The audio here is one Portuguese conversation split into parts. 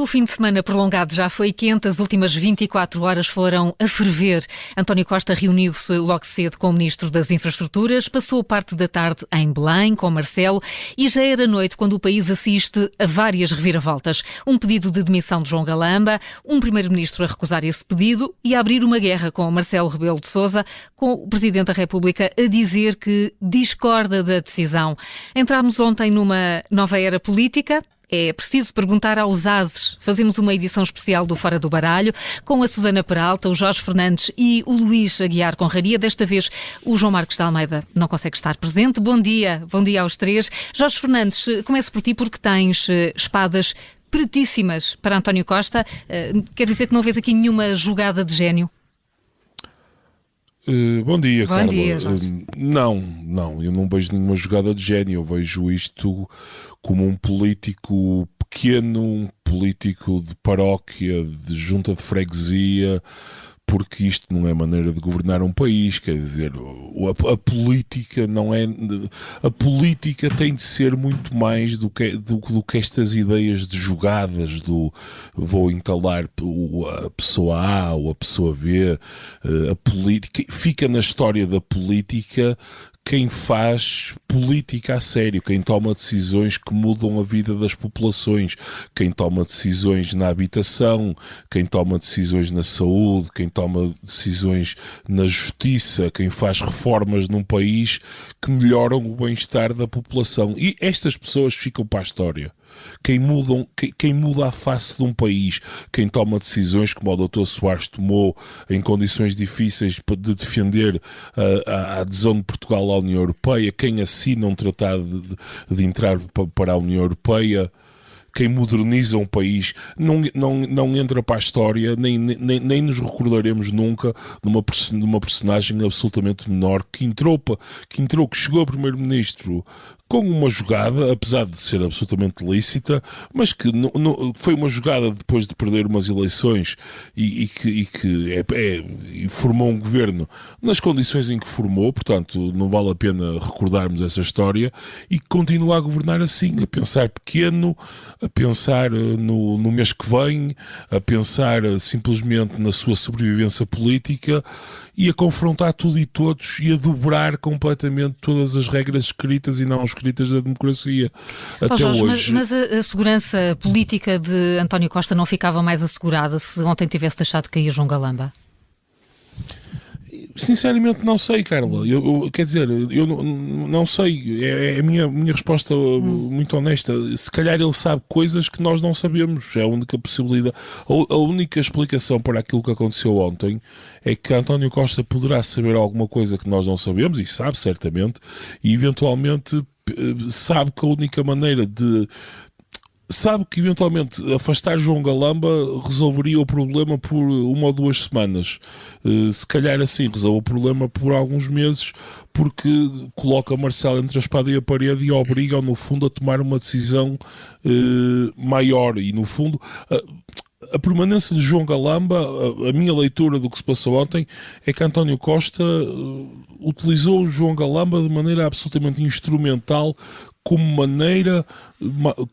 fim de semana prolongado já foi quente, as últimas 24 horas foram a ferver. António Costa reuniu-se logo cedo com o Ministro das Infraestruturas, passou parte da tarde em Belém com Marcelo e já era noite quando o país assiste a várias reviravoltas. Um pedido de demissão de João Galamba, um Primeiro-Ministro a recusar esse pedido e a abrir uma guerra com Marcelo Rebelo de Sousa, com o Presidente da República a dizer que discorda da decisão. Entramos ontem numa nova era política. É preciso perguntar aos ases. Fazemos uma edição especial do Fora do Baralho com a Susana Peralta, o Jorge Fernandes e o Luís Aguiar Conraria. Desta vez o João Marcos de Almeida não consegue estar presente. Bom dia aos três. Jorge Fernandes, começo por ti porque tens espadas pretíssimas para António Costa. Quer dizer que não vês aqui nenhuma jogada de gênio? Bom dia, Bom Carla. dia, Jorge. Não, eu não vejo nenhuma jogada de gênio. Eu vejo isto como um político pequeno, um político de paróquia, de junta de freguesia, porque isto não é maneira de governar um país. Quer dizer, a política não é... A política tem de ser muito mais do que estas ideias de jogadas do vou entalar a pessoa A ou a pessoa B. A política fica na história da política quem faz política a sério, quem toma decisões que mudam a vida das populações, quem toma decisões na habitação, quem toma decisões na saúde, quem toma decisões na justiça, quem faz reformas num país que melhoram o bem-estar da população. E estas pessoas ficam para a história. Quem muda a face de um país, quem toma decisões como o Dr. Soares tomou em condições difíceis de defender a adesão de Portugal à União Europeia, quem assina um tratado de entrar para a União Europeia, quem moderniza um país, não entra para a história, nem nos recordaremos nunca de uma personagem absolutamente menor que chegou a Primeiro-Ministro com uma jogada, apesar de ser absolutamente lícita, mas que foi uma jogada depois de perder umas eleições e formou um governo nas condições em que formou, portanto não vale a pena recordarmos essa história, e continua a governar assim, a pensar pequeno, a pensar no mês que vem, a pensar simplesmente na sua sobrevivência política e a confrontar tudo e todos e a dobrar completamente todas as regras escritas e não escritas da democracia. Até Jorge, hoje... mas a segurança política de António Costa não ficava mais assegurada se ontem tivesse deixado cair João Galamba? Sinceramente não sei, Carla. Quer dizer, eu não sei. É a minha resposta muito honesta. Se calhar ele sabe coisas que nós não sabemos. É a única possibilidade. A única explicação para aquilo que aconteceu ontem é que António Costa poderá saber alguma coisa que nós não sabemos, e sabe certamente, e eventualmente sabe que a única maneira de... Sabe que eventualmente afastar João Galamba resolveria o problema por 1 ou 2 semanas. Se calhar assim resolve o problema por alguns meses, porque coloca Marcelo entre a espada e a parede e obriga-o, no fundo, a tomar uma decisão maior. E, no fundo, a permanência de João Galamba, a minha leitura do que se passou ontem, é que António Costa utilizou o João Galamba de maneira absolutamente instrumental, como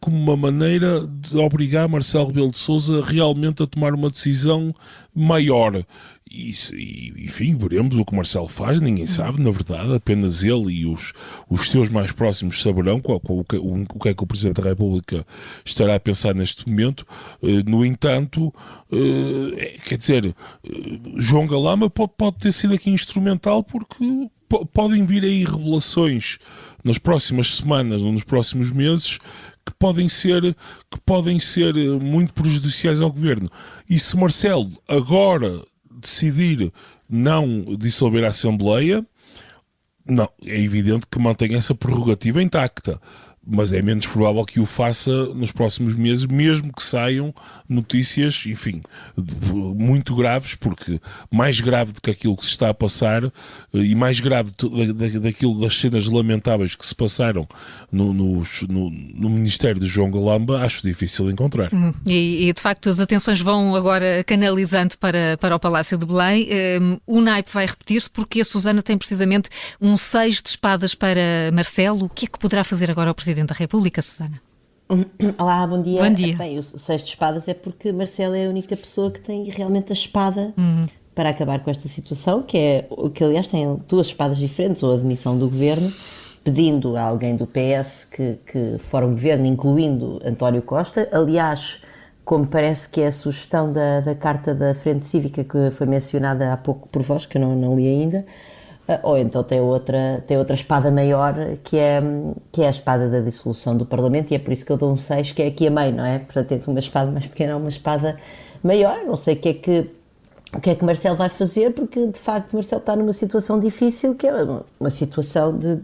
uma maneira de obrigar Marcelo Rebelo de Sousa realmente a tomar uma decisão maior. Enfim, veremos o que Marcelo faz, ninguém sabe, na verdade, apenas ele e os seus mais próximos saberão o que é que o Presidente da República estará a pensar neste momento. No entanto, quer dizer, João Galamba pode ter sido aqui instrumental, porque podem vir aí revelações nas próximas semanas ou nos próximos meses que podem ser muito prejudiciais ao governo. E se Marcelo agora decidir não dissolver a Assembleia, não, é evidente que mantém essa prerrogativa intacta. Mas é menos provável que o faça nos próximos meses, mesmo que saiam notícias, enfim, muito graves, porque mais grave do que aquilo que se está a passar e mais grave daquilo das cenas lamentáveis que se passaram no Ministério de João Galamba, acho difícil encontrar. E de facto as atenções vão agora canalizando para o Palácio de Belém. O naipe vai repetir-se porque a Susana tem precisamente um 6 de espadas para Marcelo. O que é que poderá fazer agora o Presidente da República, Susana? Olá, bom dia. Bom dia. Bem, o Seis de Espadas é porque Marcelo é a única pessoa que tem realmente a espada para acabar com esta situação, que aliás tem duas espadas diferentes, ou a demissão do governo, pedindo a alguém do PS que forme governo, incluindo António Costa. Aliás, como parece que é a sugestão da Carta da Frente Cívica que foi mencionada há pouco por vós, que eu não li ainda, ou então tem outra espada maior, que é a espada da dissolução do Parlamento, e é por isso que eu dou um 6, que é aqui a meio, não é? Portanto, entre uma espada mais pequena, uma espada maior. Não sei o que é que Marcelo vai fazer, porque de facto Marcelo está numa situação difícil, que é uma situação de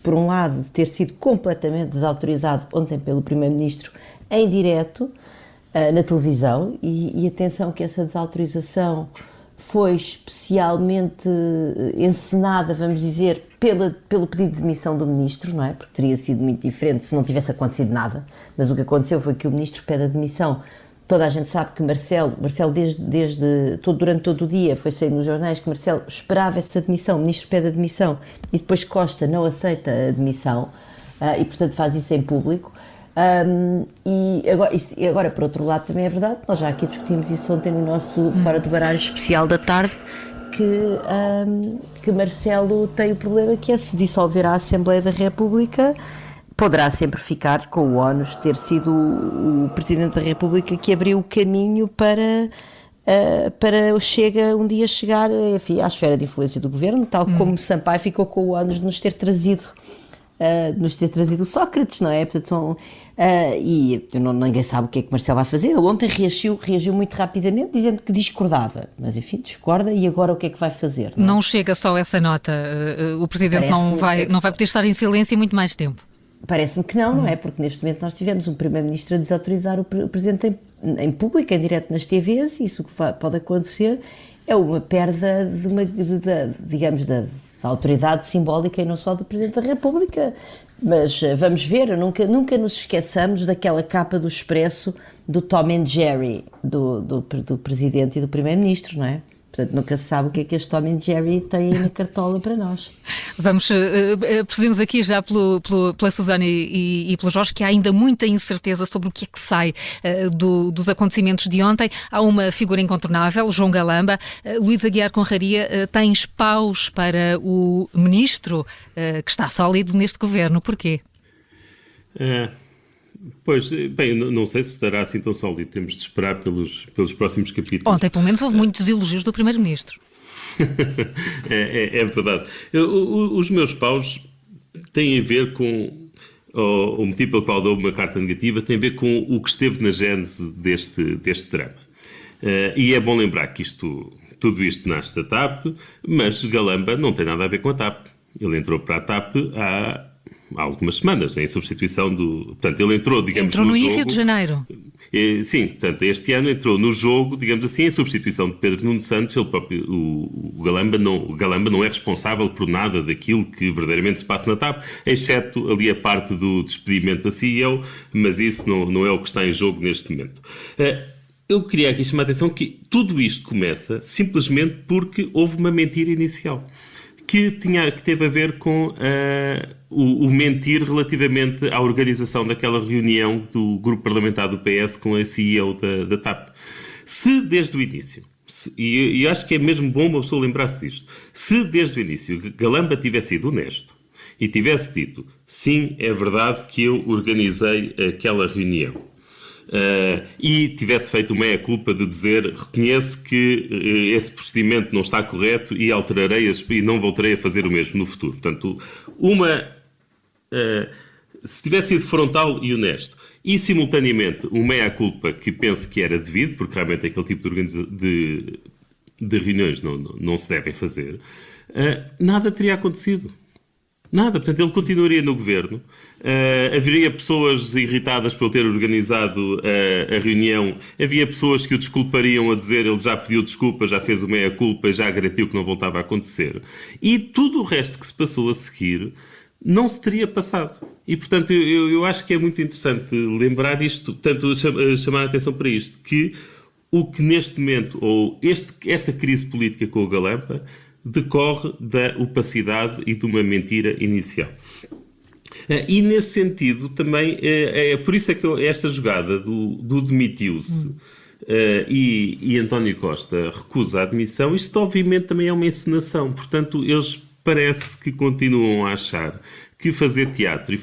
por um lado, de ter sido completamente desautorizado ontem pelo Primeiro-Ministro em direto na televisão, e atenção que essa desautorização foi especialmente encenada, vamos dizer, pelo pedido de demissão do Ministro, não é? Porque teria sido muito diferente se não tivesse acontecido nada, mas o que aconteceu foi que o Ministro pede a demissão. Toda a gente sabe que Marcelo durante todo o dia foi sair nos jornais que Marcelo esperava essa demissão, o Ministro pede a demissão e depois Costa não aceita a demissão, e portanto faz isso em público. E agora, por outro lado, também é verdade, nós já aqui discutimos isso ontem no nosso Fora do Baralho especial da tarde, que Marcelo tem o problema que é, se dissolver a Assembleia da República, poderá sempre ficar com o ónus de ter sido o Presidente da República que abriu o caminho para o Chega um dia chegar, enfim, à esfera de influência do governo, tal como Sampaio ficou com o ónus de nos ter trazido o Sócrates, não é? Portanto, ninguém sabe o que é que Marcelo vai fazer. Ele ontem reagiu muito rapidamente, dizendo que discordava, mas enfim, discorda, e agora o que é que vai fazer? Não chega só essa nota, o Presidente não vai poder estar em silêncio muito mais tempo. Parece-me que não é? Porque neste momento nós tivemos um Primeiro-Ministro a desautorizar o Presidente em público, em direto nas TVs, e isso que pode acontecer é uma perda digamos, da autoridade simbólica, e não só do Presidente da República. Mas vamos ver, nunca nos esqueçamos daquela capa do Expresso do Tom and Jerry, do Presidente e do Primeiro-Ministro, não é? Portanto, nunca se sabe o que é que este Tom and Jerry tem na cartola para nós. Percebemos aqui já pela Susana e pelo Jorge que há ainda muita incerteza sobre o que é que sai dos acontecimentos de ontem. Há uma figura incontornável, João Galamba. Luís Aguiar Conraria, tens paus para o Ministro que está sólido neste governo. Porquê? Pois, bem, não sei se estará assim tão sólido. Temos de esperar pelos próximos capítulos. Ontem, pelo menos, houve muitos elogios do Primeiro-Ministro. É verdade. Os meus paus têm a ver com... O motivo pelo qual dou uma carta negativa tem a ver com o que esteve na gênese deste drama. E é bom lembrar que tudo isto nasce da TAP, mas Galamba não tem nada a ver com a TAP. Ele entrou para a TAP há algumas semanas, em substituição do... Portanto, ele entrou, digamos, no jogo... início de janeiro. Sim, portanto, este ano entrou no jogo, digamos assim, em substituição de Pedro Nuno Santos. Ele próprio, o Galamba não é responsável por nada daquilo que verdadeiramente se passa na TAP, exceto ali a parte do despedimento da CEO, mas isso não é o que está em jogo neste momento. Eu queria aqui chamar a atenção que tudo isto começa simplesmente porque houve uma mentira inicial, que teve a ver com o mentir relativamente à organização daquela reunião do grupo parlamentar do PS com a CEO da TAP. Se desde o início, e acho que é mesmo bom uma pessoa lembrar-se disto, se desde o início Galamba tivesse sido honesto e tivesse dito, sim, é verdade que eu organizei aquela reunião, e tivesse feito uma meia-culpa de dizer, reconheço que esse procedimento não está correto e alterarei e não voltarei a fazer o mesmo no futuro. Portanto, se tivesse sido frontal e honesto e, simultaneamente, uma meia-culpa que penso que era devido, porque realmente aquele tipo de reuniões não se devem fazer, nada teria acontecido. Nada, portanto, ele continuaria no governo, haveria pessoas irritadas por ele ter organizado a reunião, havia pessoas que o desculpariam a dizer ele já pediu desculpa, já fez uma meia-culpa, já garantiu que não voltava a acontecer. E tudo o resto que se passou a seguir não se teria passado. E, portanto, eu acho que é muito interessante lembrar isto, portanto, chamar a atenção para isto, que o que neste momento, ou esta crise política com o Galamba, decorre da opacidade e de uma mentira inicial. E nesse sentido também, é por isso é que esta jogada do demitiu-se e António Costa recusa a admissão, isto obviamente também é uma encenação. Portanto, eles parece que continuam a achar que fazer teatro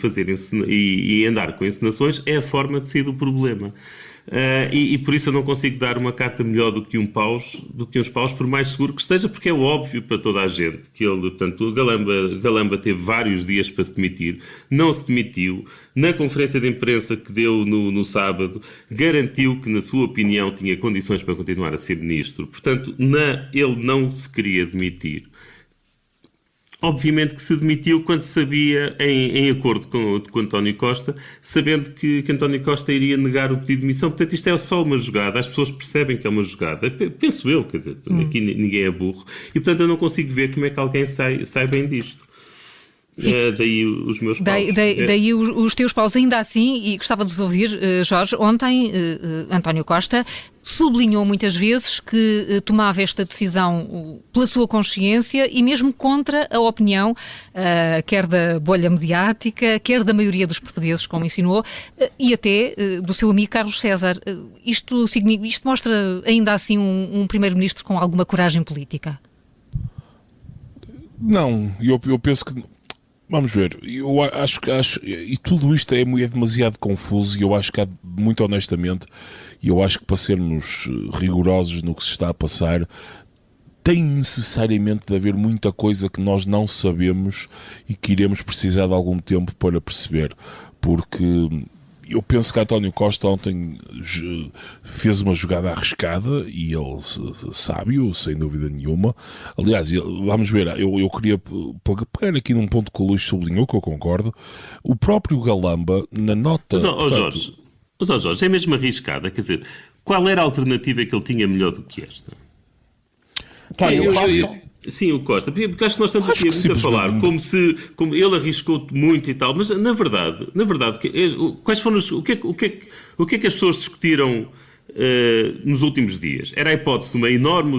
e andar com encenações é a forma de sair do problema. E por isso eu não consigo dar uma carta melhor do que uns paus, por mais seguro que esteja, porque é óbvio para toda a gente que portanto, o Galamba teve vários dias para se demitir, não se demitiu. Na conferência de imprensa que deu no sábado, garantiu que, na sua opinião, tinha condições para continuar a ser ministro. Portanto, ele não se queria demitir. Obviamente que se demitiu quando sabia, em acordo com António Costa, sabendo que António Costa iria negar o pedido de demissão. Portanto, isto é só uma jogada. As pessoas percebem que é uma jogada. Penso eu, quer dizer, aqui ninguém é burro. E, portanto, eu não consigo ver como é que alguém sai bem disto. Daí os meus paus. Daí os teus paus, ainda assim, e gostava de vos ouvir, Jorge, ontem António Costa sublinhou muitas vezes que tomava esta decisão pela sua consciência e mesmo contra a opinião, quer da bolha mediática, quer da maioria dos portugueses, como ensinou, e até do seu amigo Carlos César. Isto mostra ainda assim um primeiro-ministro com alguma coragem política? Não, eu penso que... Vamos ver, eu acho e tudo isto é demasiado confuso e eu acho que muito honestamente, eu acho que para sermos rigorosos no que se está a passar, tem necessariamente de haver muita coisa que nós não sabemos e que iremos precisar de algum tempo para perceber, porque eu penso que António Costa ontem fez uma jogada arriscada e ele sábio, sem dúvida nenhuma. Aliás, vamos ver, eu queria pegar aqui num ponto que o Luís sublinhou, que eu concordo. O próprio Galamba, na nota... Mas, Jorge, é mesmo arriscada. Quer dizer, qual era a alternativa que ele tinha melhor do que esta? Sim, o Costa, porque acho que nós estamos aqui muito a falar como ele arriscou muito e tal, mas na verdade, quais foram o que é que as pessoas discutiram nos últimos dias? Era a hipótese de uma enorme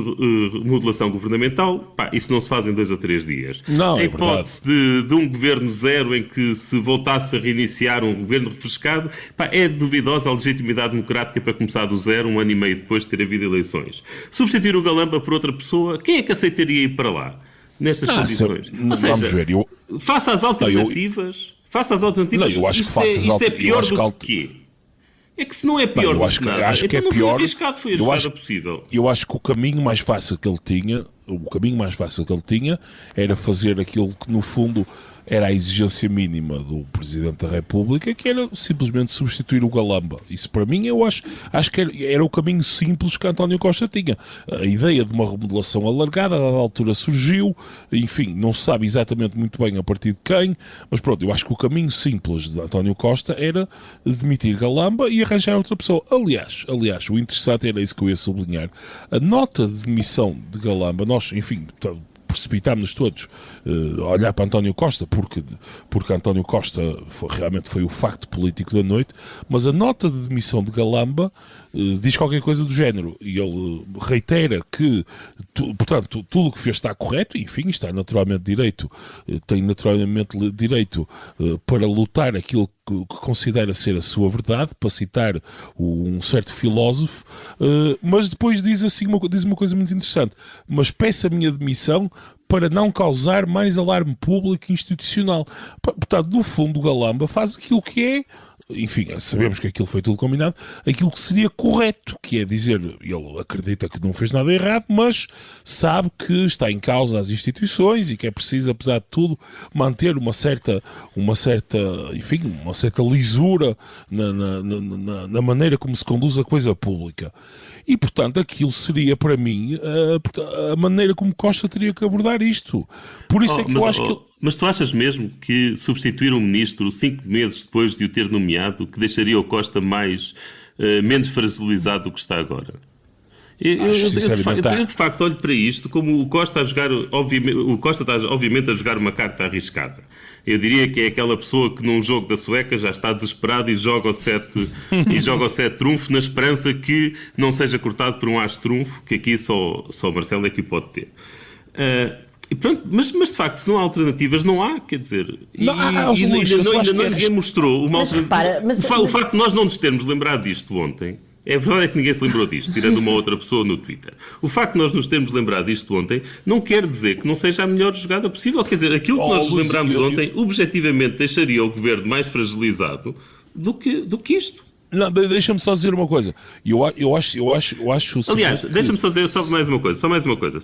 modulação governamental, isso não se faz em 2 ou 3 dias. Não, a hipótese de um governo zero em que se voltasse a reiniciar um governo refrescado, é duvidosa a legitimidade democrática para começar do zero, 1 ano e meio depois de ter havido eleições. Substituir o Galamba por outra pessoa, quem é que aceitaria ir para lá? Nestas condições? Ou seja, vamos ver, faça as alternativas. Não, eu acho que faça as alternativas. Isto é pior do que quê? É que se não é pior do que nada, acho que então é pior, foi arriscado, foi a jogada possível. Eu acho que o caminho mais fácil que ele tinha era fazer aquilo que no fundo era a exigência mínima do Presidente da República, que era simplesmente substituir o Galamba. Isso para mim eu acho que era o caminho simples que António Costa tinha. A ideia de uma remodelação alargada, a dada altura surgiu, enfim, não se sabe exatamente muito bem a partir de quem, mas pronto, eu acho que o caminho simples de António Costa era demitir Galamba e arranjar outra pessoa. Aliás, o interessante era isso que eu ia sublinhar. A nota de demissão de Galamba, nós, enfim, precipitámos-nos todos a olhar para António Costa, porque António Costa realmente foi o facto político da noite, mas a nota de demissão de Galamba diz qualquer coisa do género, e ele reitera que, portanto, tudo o que fez está correto, enfim, está naturalmente direito, tem naturalmente direito para lutar aquilo que considera ser a sua verdade, para citar um certo filósofo, mas depois diz uma coisa muito interessante, mas peço a minha demissão para não causar mais alarme público e institucional. Portanto, no fundo, o Galamba faz aquilo que é, enfim, sabemos que aquilo foi tudo combinado, aquilo que seria correto, que é dizer, ele acredita que não fez nada errado, mas sabe que está em causa as instituições e que é preciso, apesar de tudo, manter uma certa lisura na maneira como se conduz a coisa pública. E, portanto, aquilo seria, para mim, a maneira como Costa teria que abordar isto. Por isso eu acho que... Mas tu achas mesmo que substituir um ministro 5 meses depois de o ter nomeado, que deixaria o Costa menos fragilizado do que está agora? Eu de facto olho para isto como o Costa está obviamente a jogar uma carta arriscada. Eu diria que é aquela pessoa que num jogo da sueca já está desesperado e joga o 7 trunfo na esperança que não seja cortado por um as trunfo, que aqui só o Marcelo é que o pode ter. E pronto, mas de facto, se não há alternativas, não há, quer dizer. Ainda ninguém mostrou uma alternativa. O facto de nós não nos termos lembrado disto ontem. É verdade que ninguém se lembrou disto, tirando uma outra pessoa no Twitter. O facto de nós nos termos lembrado disto ontem não quer dizer que não seja a melhor jogada possível. Quer dizer, aquilo que nós nos lembramos ontem, objetivamente, deixaria o governo mais fragilizado do que isto. Não, deixa-me só dizer uma coisa. Eu acho. Aliás, deixa-me só dizer só mais uma coisa,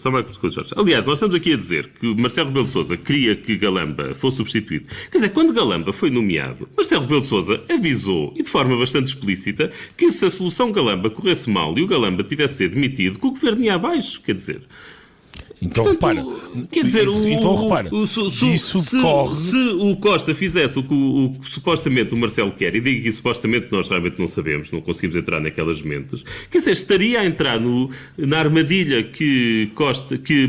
Jorge. Aliás, nós estamos aqui a dizer que Marcelo Rebelo de Sousa queria que Galamba fosse substituído. Quer dizer, quando Galamba foi nomeado, Marcelo Rebelo de Sousa avisou, e de forma bastante explícita, que se a solução Galamba corresse mal e o Galamba tivesse sido demitido, que o governo ia abaixo. Quer dizer. Então, portanto, repara. Quer dizer, decorre. Se o Costa fizesse o que supostamente o Marcelo quer, e digo que supostamente nós realmente não sabemos, não conseguimos entrar naquelas mentes, quer dizer, estaria a entrar na armadilha que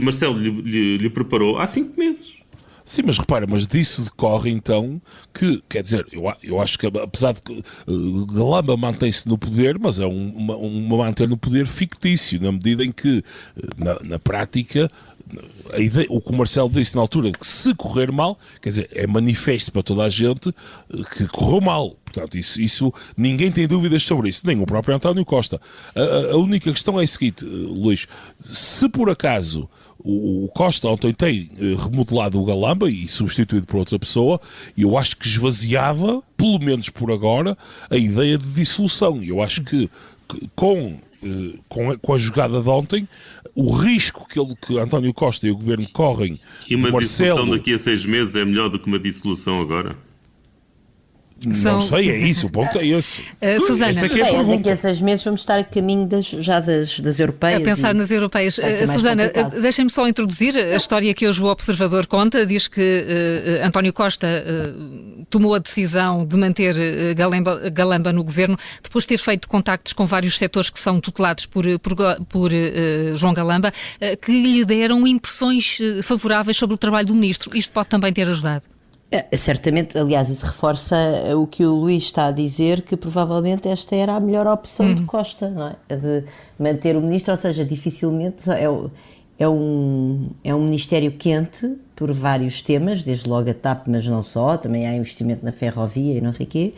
Marcelo lhe preparou há 5 meses. Sim, mas repara, disso decorre então que, quer dizer, eu acho que apesar de que Galamba mantém-se no poder, mas é uma manter no poder fictício, na medida em que, na prática, a ideia, o que o Marcelo disse na altura, de que se correr mal, quer dizer, é manifesto para toda a gente que correu mal. Portanto, isso ninguém tem dúvidas sobre isso, nem o próprio António Costa. A única questão é a seguinte, Luís, se por acaso o Costa ontem tem remodelado o Galamba e substituído por outra pessoa, eu acho que esvaziava, pelo menos por agora, a ideia de dissolução. Eu acho que com a jogada de ontem, o risco que António Costa e o governo correm... E uma dissolução daqui a 6 meses é melhor do que uma dissolução agora? Não sei, é isso, o ponto é esse. Susana, daqui a 6 meses vamos estar a caminho das europeias. A pensar nas europeias. Susana, deixem-me só introduzir a história que hoje o Observador conta. Diz que António Costa tomou a decisão de manter Galamba no governo depois de ter feito contactos com vários setores que são tutelados por João Galamba, que lhe deram impressões favoráveis sobre o trabalho do ministro. Isto pode também ter ajudado? Certamente, aliás, isso reforça o que o Luís está a dizer, que provavelmente esta era a melhor opção de Costa, não é? A de manter o ministro, ou seja, dificilmente é um ministério quente por vários temas, desde logo a TAP, mas não só, também há investimento na ferrovia e não sei o quê,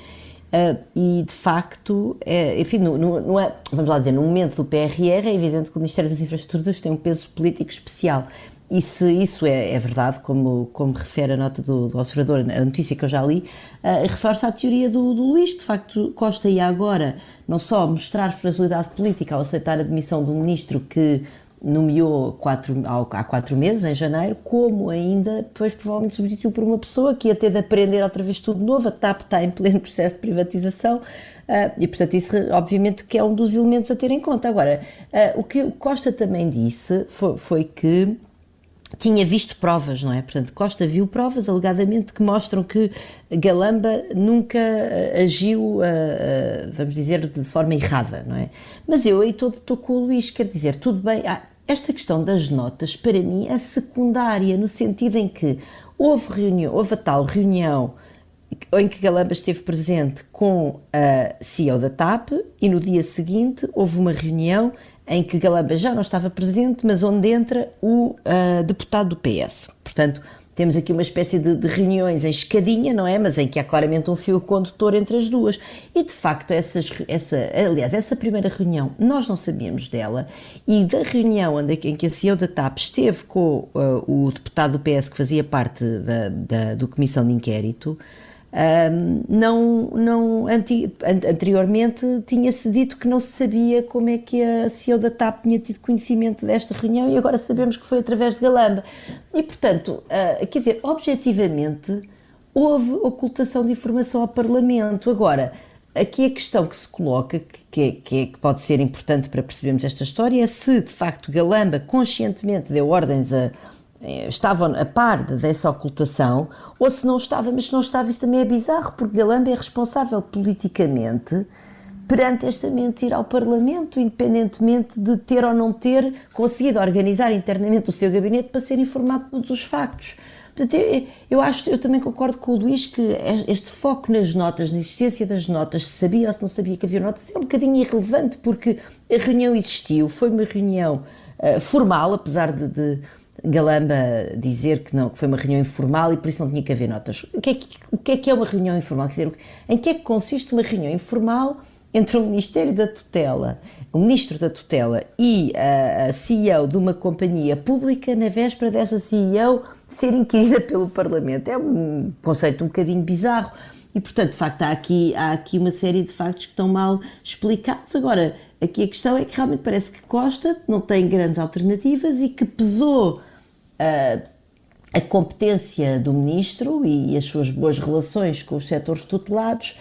e de facto, enfim, vamos lá dizer, no momento do PRR é evidente que o Ministério das Infraestruturas tem um peso político especial. E se isso é verdade, como refere a nota do Observador, a notícia que eu já li, reforça a teoria do Luís. De facto, Costa ia agora não só mostrar fragilidade política ao aceitar a demissão de um ministro que nomeou há 4 meses, em janeiro, como ainda depois provavelmente substituiu por uma pessoa que ia ter de aprender outra vez tudo de novo. A TAP está em pleno processo de privatização e, portanto, isso obviamente que é um dos elementos a ter em conta. Agora, o que o Costa também disse foi que tinha visto provas, não é? Portanto, Costa viu provas, alegadamente, que mostram que Galamba nunca agiu, vamos dizer, de forma errada, não é? Mas eu aí estou com o Luís, quer dizer, tudo bem, esta questão das notas, para mim, é secundária, no sentido em que houve a tal reunião em que Galamba esteve presente com a CEO da TAP e no dia seguinte houve uma reunião em que Galamba já não estava presente, mas onde entra o deputado do PS. Portanto, temos aqui uma espécie de reuniões em escadinha, não é? Mas em que há claramente um fio condutor entre as duas. E, de facto, essa primeira reunião, nós não sabíamos dela, e da reunião em que a CEO da TAP esteve com o deputado do PS que fazia parte da comissão de inquérito, anteriormente tinha-se dito que não se sabia como é que a CEO da TAP tinha tido conhecimento desta reunião e agora sabemos que foi através de Galamba. E, portanto, quer dizer, objetivamente, houve ocultação de informação ao Parlamento. Agora, aqui a questão que se coloca, que pode ser importante para percebermos esta história, é se, de facto, Galamba conscientemente deu ordens estavam a par dessa ocultação, ou se não estava, mas se não estava, isso também é bizarro, porque Galamba é responsável politicamente perante esta mentira ao Parlamento, independentemente de ter ou não ter conseguido organizar internamente o seu gabinete para ser informado de todos os factos. Portanto, eu também concordo com o Luís que este foco nas notas, na existência das notas, se sabia ou se não sabia que havia notas, é um bocadinho irrelevante, porque a reunião existiu, foi uma reunião formal, apesar de Galamba dizer que foi uma reunião informal e por isso não tinha que haver notas. O que é uma reunião informal? Quer dizer, em que é que consiste uma reunião informal entre o Ministério da Tutela, o Ministro da Tutela e a CEO de uma companhia pública na véspera dessa CEO ser inquirida pelo Parlamento? É um conceito um bocadinho bizarro e, portanto, de facto, há aqui uma série de factos que estão mal explicados. Agora, aqui a questão é que realmente parece que Costa não tem grandes alternativas e que pesou a competência do Ministro e as suas boas relações com os setores tutelados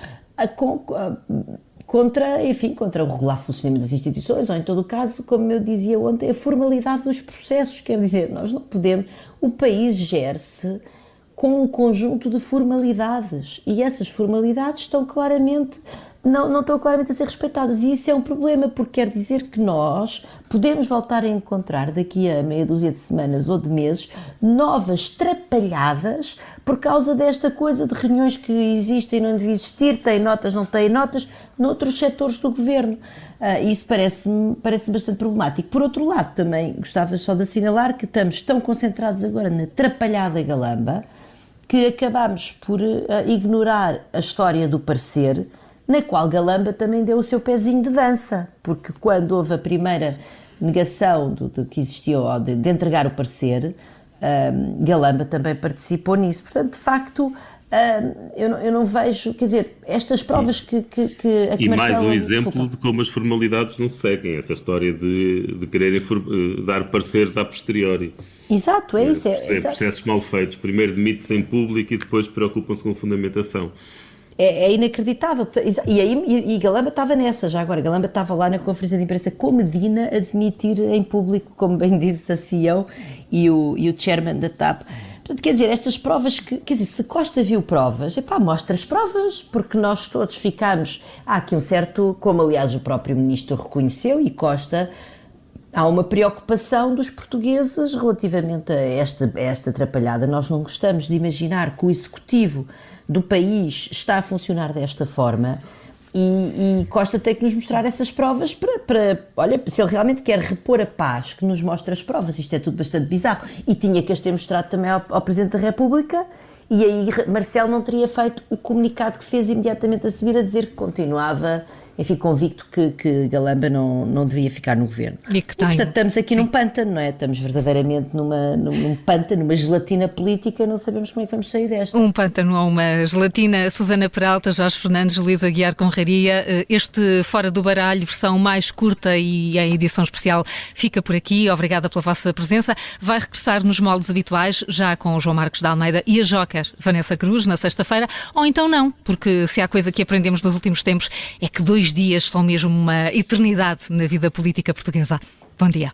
contra o regular funcionamento das instituições, ou em todo o caso, como eu dizia ontem, a formalidade dos processos. Quer dizer, nós não podemos, o país gere-se com um conjunto de formalidades e essas formalidades estão claramente, não estão claramente a ser respeitadas e isso é um problema, porque quer dizer que nós podemos voltar a encontrar daqui a meia dúzia de semanas ou de meses novas trapalhadas por causa desta coisa de reuniões que existem e não devem existir, têm notas, não têm notas, noutros setores do governo. Isso parece-me bastante problemático. Por outro lado, também gostava só de assinalar que estamos tão concentrados agora na trapalhada Galamba que acabamos por ignorar a história do parecer, na qual Galamba também deu o seu pezinho de dança, porque quando houve a primeira negação do que existiu, de entregar o parecer, Galamba também participou nisso. Portanto, de facto, eu não vejo, quer dizer, estas provas que e mais um exemplo de como as formalidades não se seguem, essa história de quererem dar pareceres a posteriori. Exato, é isso. Processos mal feitos, primeiro demite-se em público e depois preocupam-se com fundamentação. É inacreditável. E Galamba estava nessa, já agora. Galamba estava lá na conferência de imprensa com Medina a admitir em público, como bem disse a CEO e o chairman da TAP. Portanto, quer dizer, estas provas, quer dizer, se Costa viu provas, mostra as provas, porque nós todos ficamos... Há aqui um certo, como aliás o próprio ministro reconheceu, e Costa... Há uma preocupação dos portugueses relativamente a esta atrapalhada. Nós não gostamos de imaginar que o executivo do país está a funcionar desta forma e Costa tem que nos mostrar essas provas olha, se ele realmente quer repor a paz, que nos mostre as provas. Isto é tudo bastante bizarro. E tinha que as ter mostrado também ao Presidente da República e aí Marcelo não teria feito o comunicado que fez imediatamente a seguir a dizer que continuava... Enfim, convicto que Galamba não devia ficar no governo. E portanto, estamos aqui num pântano, não é? Estamos verdadeiramente num pântano, numa gelatina política, não sabemos como é que vamos sair desta. Um pântano ou uma gelatina. Susana Peralta, Jorge Fernandes, Luísa Guiar Conraria. Este Fora do Baralho, versão mais curta e em edição especial, fica por aqui. Obrigada pela vossa presença. Vai regressar nos moldes habituais, já com o João Marcos da Almeida e a Joker Vanessa Cruz, na sexta-feira. Ou então não, porque se há coisa que aprendemos nos últimos tempos é que 2 dias são mesmo uma eternidade na vida política portuguesa. Bom dia.